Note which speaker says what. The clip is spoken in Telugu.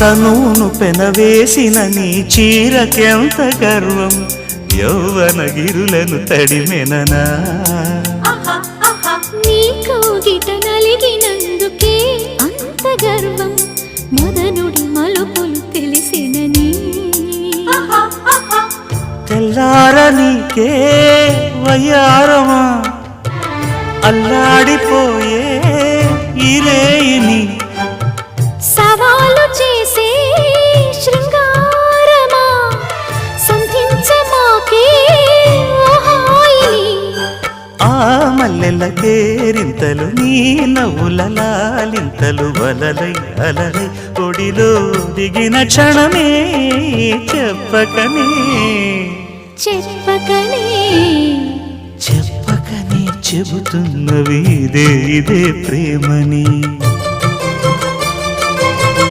Speaker 1: తనువును పెనవేసిన నీ చీరకెంత గర్వం యౌవన గిరులను తడిమెననా
Speaker 2: నీకు గిట నలిగినందుకే అంత గర్వం మదనుడి మలుపులు తెలిసినని
Speaker 1: తెల్లార నీకే వయ్యారమా అల్లాడిపోయే ఇరేయిని
Speaker 2: సవాలు చేసే శృంగారమా సంధించమాకే
Speaker 1: ఆ మల్లెల కేరింతలు నీ నవ్వుల లాలింతలు వలలై అలలై ఒడిలో దిగిన క్షణమే చెప్పకనే
Speaker 2: చెప్పకనే
Speaker 1: చెప్పకనే చెబుతున్నవి ఇదే ప్రేమని.